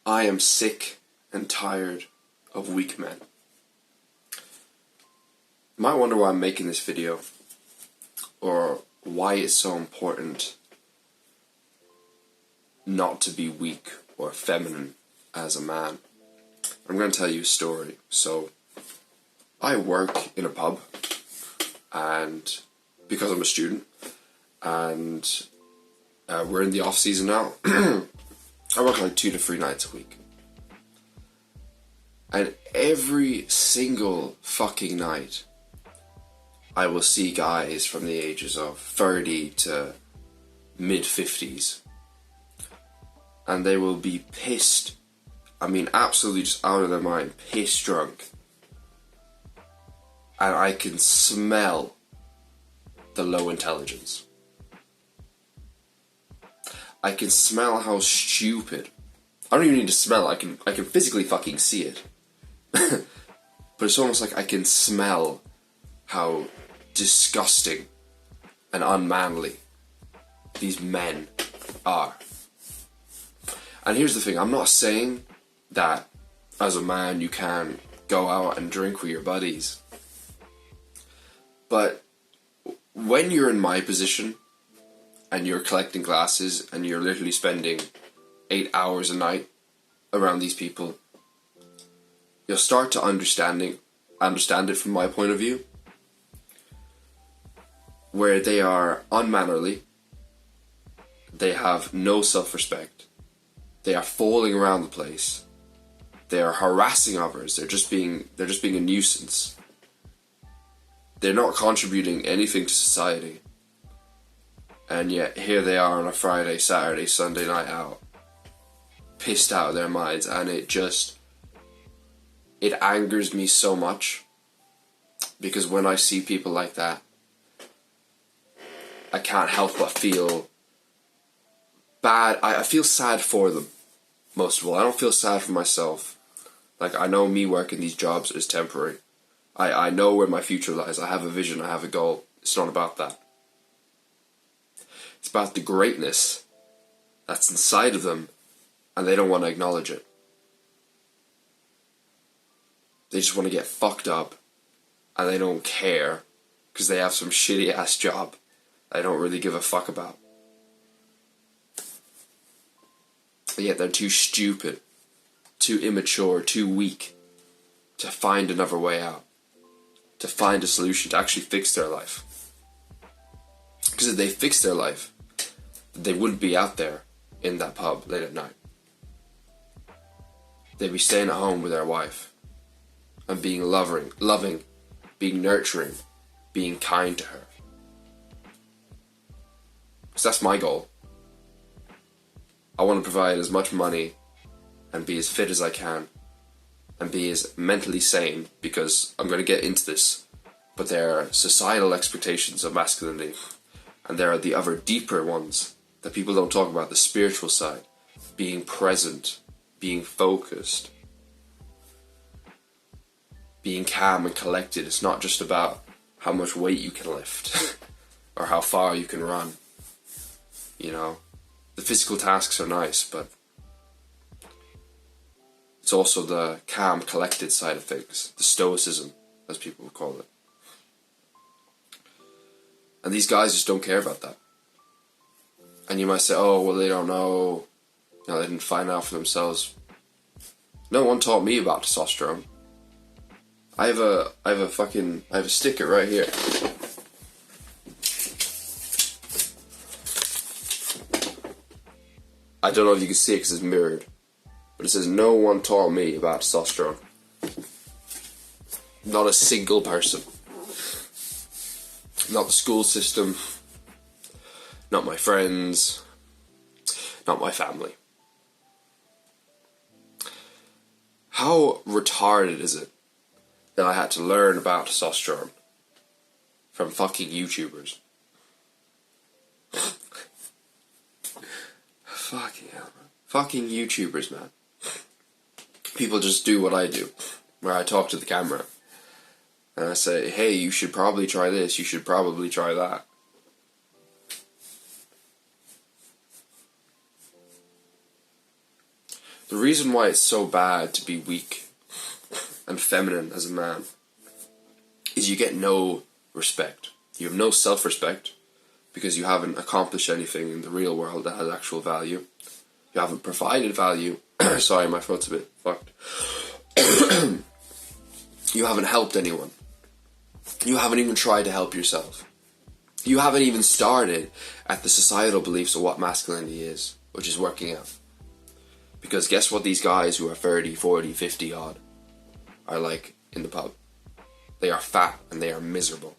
I am sick and tired of weak men. You might wonder why I'm making this video, or why it's so important not to be weak or feminine as a man. I'm going to tell you a story. So, I work in a pub, and because I'm a student, and we're in the off season now, I work like 2 to 3 nights a week. And every single fucking night, I will see guys from the ages of 30 to mid-50s. And they will be pissed. I mean, absolutely just out of their mind, piss drunk. And I can smell the low intelligence. I can smell how stupid. I don't even need to smell it, I can physically fucking see it. But it's almost like I can smell how disgusting and unmanly these men are. And here's the thing, I'm not saying that as a man you can go out and drink with your buddies. But when you're in my position and you're collecting glasses and you're literally spending 8 hours a night around these people, you'll start to understand it from my point of view, where they are unmannerly, they have no self-respect, they are falling around the place, they are harassing others, they're just being a nuisance. They're not contributing anything to society. And yet here they are on a Friday, Saturday, Sunday night out, pissed out of their minds, and it angers me so much, because when I see people like that, I can't help but feel bad. I feel sad for them, most of all. I don't feel sad for myself. Like, I know me working these jobs is temporary. I know where my future lies. I have a vision, I have a goal. It's not about that. It's about the greatness that's inside of them, and they don't want to acknowledge it. They just want to get fucked up, and they don't care, because they have some shitty ass job they don't really give a fuck about. But yet they're too stupid, too immature, too weak to find another way out, to find a solution, to actually fix their life. Because if they fix their life, they wouldn't be out there in that pub late at night. They'd be staying at home with their wife and being loving, being nurturing, being kind to her. So that's my goal. I want to provide as much money and be as fit as I can and be as mentally sane, because I'm going to get into this, but there are societal expectations of masculinity, and there are the other deeper ones that people don't talk about, the spiritual side, being present, being focused, being calm and collected. It's not just about how much weight you can lift or how far you can run. You know, the physical tasks are nice, but it's also the calm, collected side of things, the stoicism, as people would call it. And these guys just don't care about that. And you might say, oh, well, they don't know, you know, they didn't find out for themselves. No one taught me about testosterone. I have a sticker right here. I don't know if you can see it because it's mirrored, but it says, no one taught me about testosterone. Not a single person. Not the school system. Not my friends. Not my family. How retarded is it that I had to learn about testosterone from fucking YouTubers? Fucking hell, man. Fucking YouTubers, man. People just do what I do, where I talk to the camera and I say, hey, you should probably try this, you should probably try that. The reason why it's so bad to be weak and feminine as a man is you get no respect. You have no self-respect because you haven't accomplished anything in the real world that has actual value. You haven't provided value. Sorry, my throat's a bit fucked. You haven't helped anyone. You haven't even tried to help yourself. You haven't even started at the societal beliefs of what masculinity is, which is working out. Because guess what these guys who are 30, 40, 50 odd are like in the pub? They are fat and they are miserable.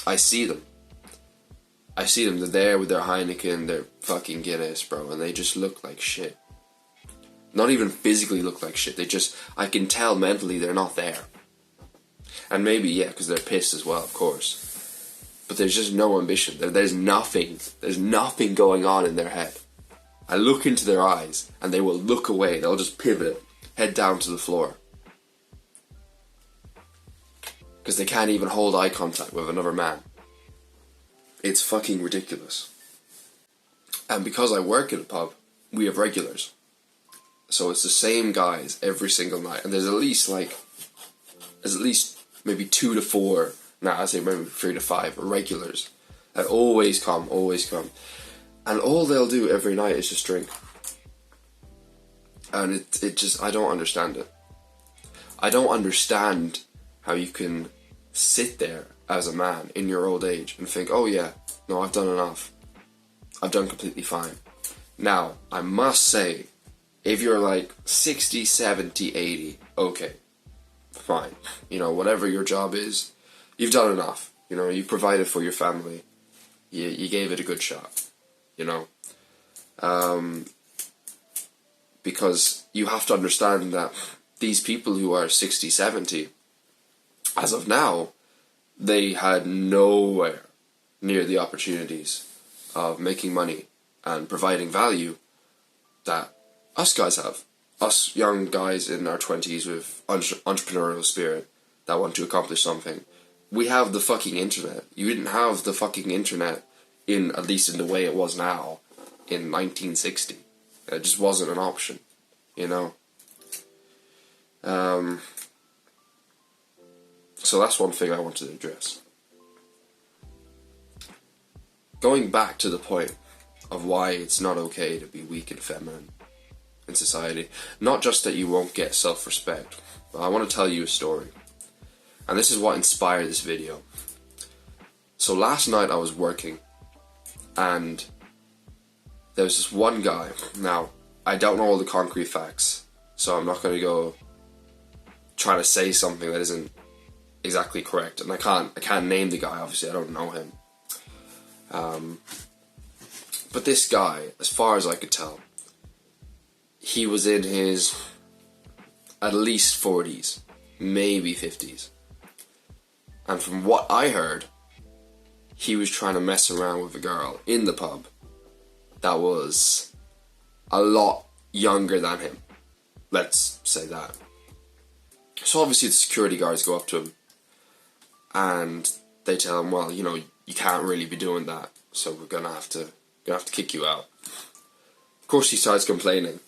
I see them. I see them. They're there with their Heineken, their fucking Guinness, bro, and they just look like shit. Not even physically look like shit. They just, I can tell mentally they're not there. And maybe, yeah, because they're pissed as well, of course. But there's just no ambition. There's nothing. There's nothing going on in their head. I look into their eyes and they will look away. They'll just pivot, head down to the floor. Because they can't even hold eye contact with another man. It's fucking ridiculous. And because I work at a pub, we have regulars. So it's the same guys every single night. And there's at least maybe 2 to 4, I say maybe 3 to 5 regulars that always come. And all they'll do every night is just drink. And it just, I don't understand it. I don't understand how you can sit there as a man in your old age and think, oh yeah, no, I've done enough. I've done completely fine. Now, I must say, if you're like 60, 70, 80, okay, fine. You know, whatever your job is, you've done enough. You know, you provided for your family. You gave it a good shot. You know, because you have to understand that these people who are 60, 70, as of now, they had nowhere near the opportunities of making money and providing value that us guys have. Us young guys in our 20s with entrepreneurial spirit that want to accomplish something. We have the fucking internet. You didn't have the fucking internet at least in the way it was now, in 1960. It just wasn't an option, you know. So that's one thing I wanted to address. Going back to the point of why it's not okay to be weak and feminine in society, not just that you won't get self-respect, but I want to tell you a story. And this is what inspired this video. So last night I was working, and there was this one guy. Now, I don't know all the concrete facts, so I'm not going to go trying to say something that isn't exactly correct. And I can't name the guy, obviously, I don't know him. But this guy, as far as I could tell, he was in his at least 40s, maybe 50s. And from what I heard, he was trying to mess around with a girl in the pub that was a lot younger than him. Let's say that. So obviously the security guards go up to him and they tell him, well, you know, you can't really be doing that, so we're gonna have to kick you out. Of course he starts complaining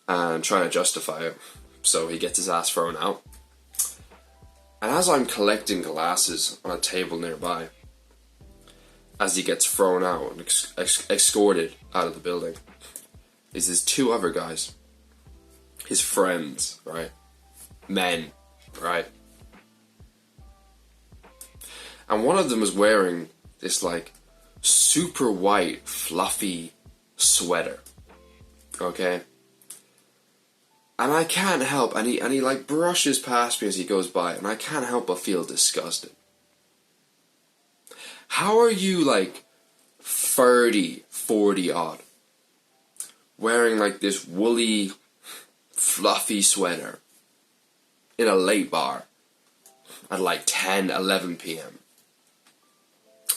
and trying to justify it, so he gets his ass thrown out. And as I'm collecting glasses on a table nearby, as he gets thrown out and escorted out of the building, is his 2 other guys, his friends, right? Men, right? And one of them was wearing this like super white fluffy sweater, okay? And I can't help, and he like brushes past me as he goes by, and I can't help but feel disgusted. How are you like 30, 40 odd, wearing like this woolly, fluffy sweater in a late bar at like 10, 11 p.m.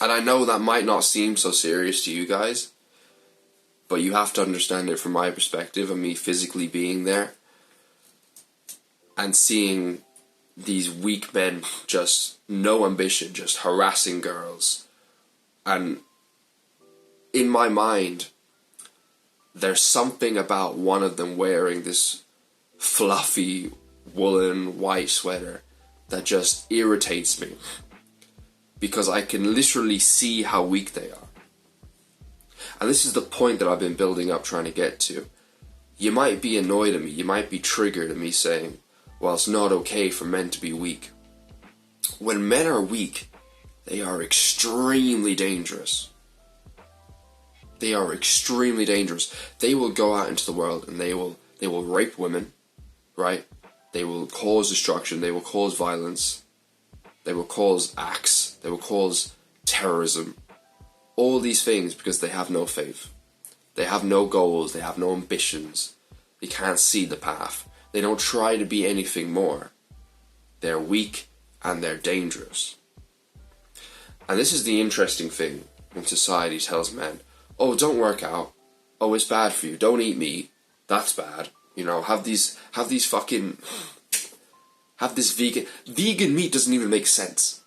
And I know that might not seem so serious to you guys, but you have to understand it from my perspective and me physically being there and seeing these weak men, just no ambition, just harassing girls. And in my mind, there's something about one of them wearing this fluffy woolen white sweater that just irritates me, because I can literally see how weak they are. And this is the point that I've been building up, trying to get to. You might be annoyed at me, you might be triggered at me saying, well, it's not okay for men to be weak. When men are weak, they are extremely dangerous. They are extremely dangerous. They will go out into the world and they will rape women, right? They will cause destruction, they will cause violence, they will cause acts, they will cause terrorism. All these things because they have no faith. They have no goals, they have no ambitions. They can't see the path. They don't try to be anything more. They're weak and they're dangerous. And this is the interesting thing when society tells men, oh, don't work out. Oh, it's bad for you. Don't eat meat. That's bad. You know, have this vegan meat doesn't even make sense.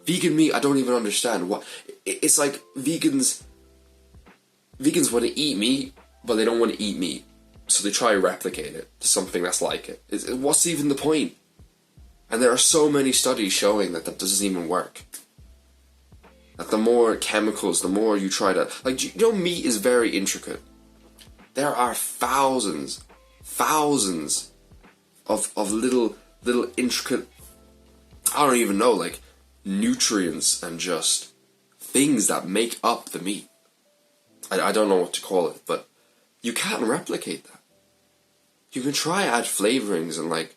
Vegan meat, I don't even understand. What it's like vegans want to eat meat, but they don't want to eat meat. So they try to replicate it to something that's like it. What's even the point? And there are so many studies showing that doesn't even work. That the more chemicals, the more you try to... Like, you know, meat is very intricate. There are thousands of little intricate... I don't even know, like, nutrients and just things that make up the meat. I don't know what to call it, but you can't replicate that. You can try add flavorings and like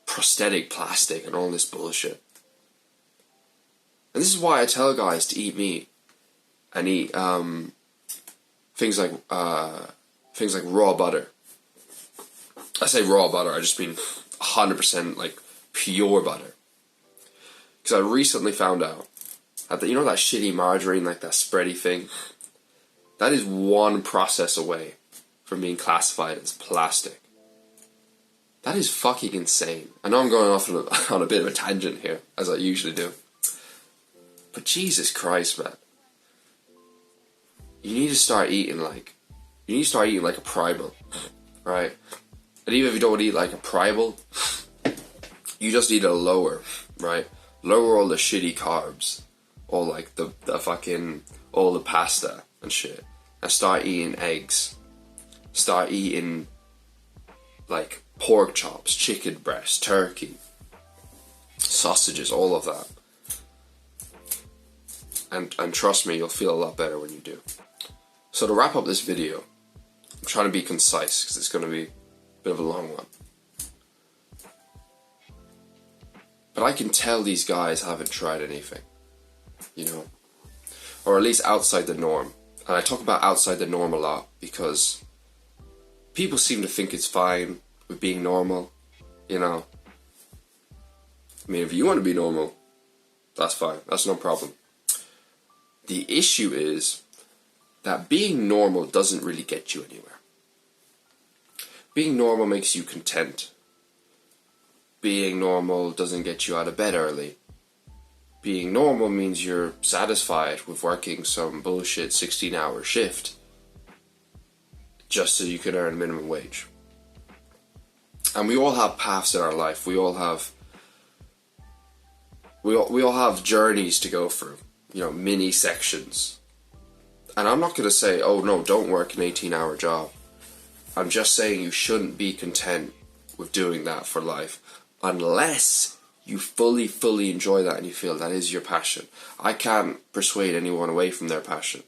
prosthetic plastic and all this bullshit. And this is why I tell guys to eat meat and eat things like raw butter. I say raw butter, I just mean 100% like pure butter. Because I recently found out that you know that shitty margarine, like that spready thing? That is one process away from being classified as plastic. That is fucking insane. I know I'm going off on a bit of a tangent here, as I usually do. But Jesus Christ, man. You need to start eating like a primal, right? And even if you don't eat like a primal, you just eat a lower, right? Lower all the shitty carbs, all like the fucking, all the pasta and shit. And start eating eggs. Start eating like pork chops, chicken breast, turkey, sausages, all of that. And trust me, you'll feel a lot better when you do. So to wrap up this video, I'm trying to be concise because it's going to be a bit of a long one. But I can tell these guys haven't tried anything, you know, or at least outside the norm. And I talk about outside the norm a lot because people seem to think it's fine with being normal, you know. I mean, if you want to be normal, that's fine, that's no problem. The issue is that being normal doesn't really get you anywhere. Being normal makes you content. Being normal doesn't get you out of bed early. Being normal means you're satisfied with working some bullshit 16-hour shift just so you can earn minimum wage. And we all have paths in our life. We all have journeys to go through. You know, mini sections. And I'm not going to say, oh no, don't work an 18-hour job. I'm just saying you shouldn't be content with doing that for life unless you fully enjoy that and you feel that is your passion. I can't persuade anyone away from their passion,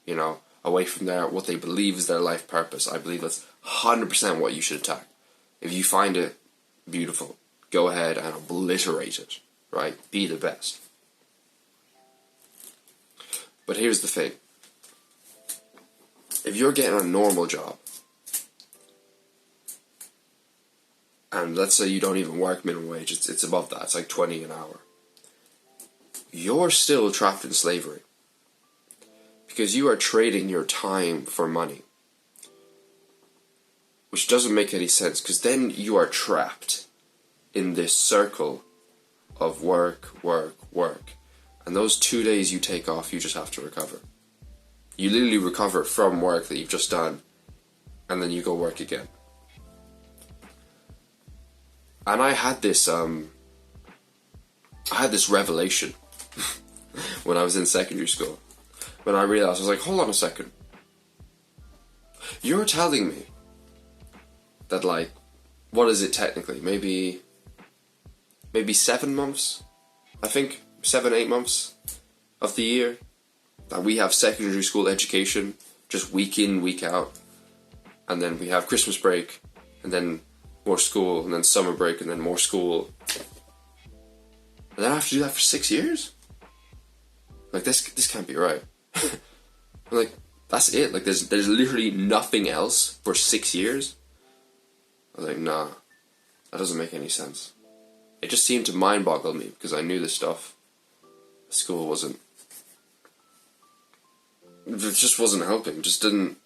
you know, away from what they believe is their life purpose. I believe that's 100% what you should attack. If you find it beautiful, go ahead and obliterate it, right? Be the best. But here's the thing. If you're getting a normal job, and let's say you don't even work minimum wage, it's above that, it's like 20 an hour, you're still trapped in slavery. Because you are trading your time for money. Which doesn't make any sense, because then you are trapped in this circle of work. And those 2 days you take off, you just have to recover. You literally recover from work that you've just done, and then you go work again. And I had this revelation when I was in secondary school. When I realized, I was like, hold on a second. You're telling me that, like, what is it technically? Maybe 7 months? I think 7, 8 months of the year that we have secondary school education, just week in, week out. And then we have Christmas break, and then more school, and then summer break, and then more school. And then I have to do that for 6 years? Like, this can't be right. I'm like, that's it? Like, there's literally nothing else for 6 years? I was like, nah, that doesn't make any sense. It just seemed to mind boggle me, because I knew this stuff. School wasn't... It just wasn't helping. It just didn't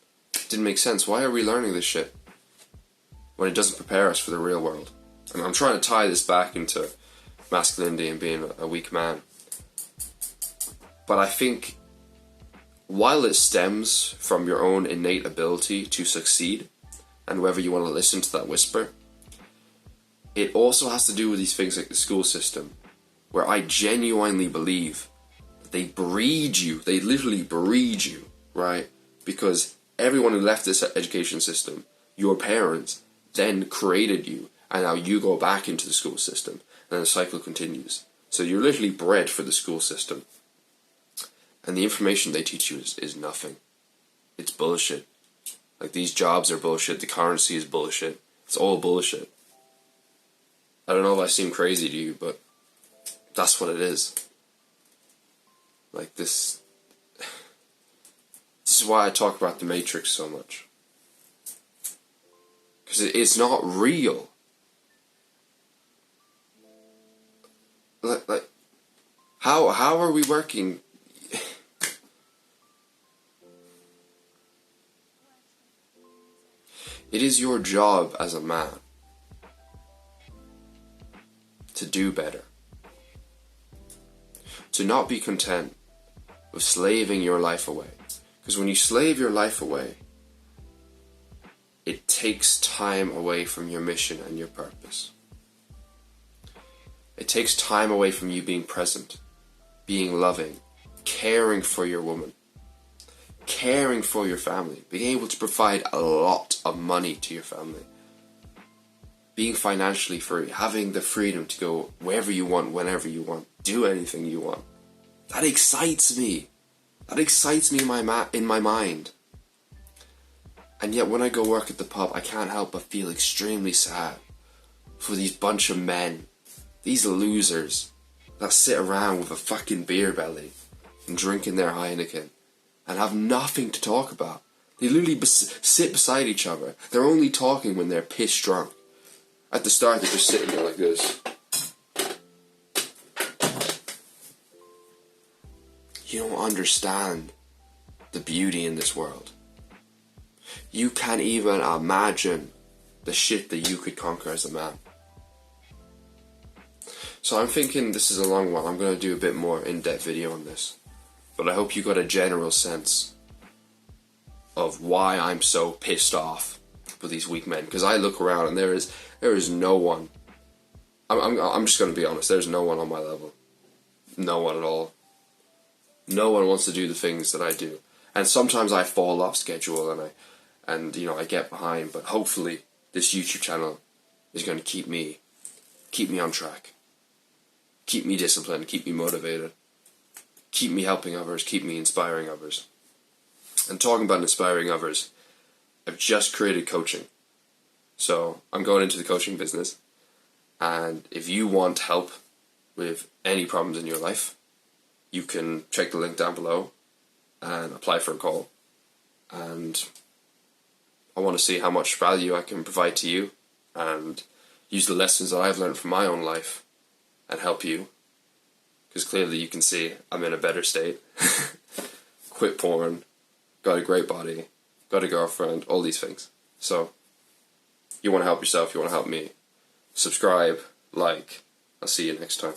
make sense. Why are we learning this shit when it doesn't prepare us for the real world? And I'm trying to tie this back into masculinity and being a weak man. But I think while it stems from your own innate ability to succeed, and whether you want to listen to that whisper, it also has to do with these things like the school system, where I genuinely believe that they breed you. They literally breed you, right? Because everyone who left this education system, your parents, then created you, and now you go back into the school system, and the cycle continues. So you're literally bred for the school system. And the information they teach you is nothing. It's bullshit. Like, these jobs are bullshit, the currency is bullshit. It's all bullshit. I don't know if I seem crazy to you, but that's what it is. Like, this is why I talk about the Matrix so much. Because it's not real. Like, how are we working? It is your job as a man to do better. To not be content with slaving your life away. Because when you slave your life away, it takes time away from your mission and your purpose. It takes time away from you being present, being loving, caring for your woman, caring for your family, being able to provide a lot of money to your family, being financially free, having the freedom to go wherever you want, whenever you want, do anything you want. That excites me. That excites me in my mind. And yet when I go work at the pub, I can't help but feel extremely sad for these bunch of men, these losers that sit around with a fucking beer belly and drinking their Heineken and have nothing to talk about. They literally sit beside each other. They're only talking when they're piss drunk. At the start, they're just sitting there like this. You don't understand the beauty in this world. You can't even imagine the shit that you could conquer as a man. So I'm thinking this is a long one. I'm going to do a bit more in-depth video on this. But I hope you got a general sense of why I'm so pissed off with these weak men. Because I look around and there is no one. I'm just going to be honest. There's no one on my level. No one at all. No one wants to do the things that I do. And sometimes I fall off schedule and I get behind. But hopefully this YouTube channel is going to keep me on track. Keep me disciplined. Keep me motivated. Keep me helping others. Keep me inspiring others. And talking about inspiring others, I've just created coaching. So I'm going into the coaching business. And if you want help with any problems in your life, you can check the link down below and apply for a call. And I want to see how much value I can provide to you and use the lessons that I've learned from my own life and help you. Because clearly you can see I'm in a better state. Quit porn, got a great body, got a girlfriend, all these things. So, you want to help yourself, you want to help me. Subscribe, like, I'll see you next time.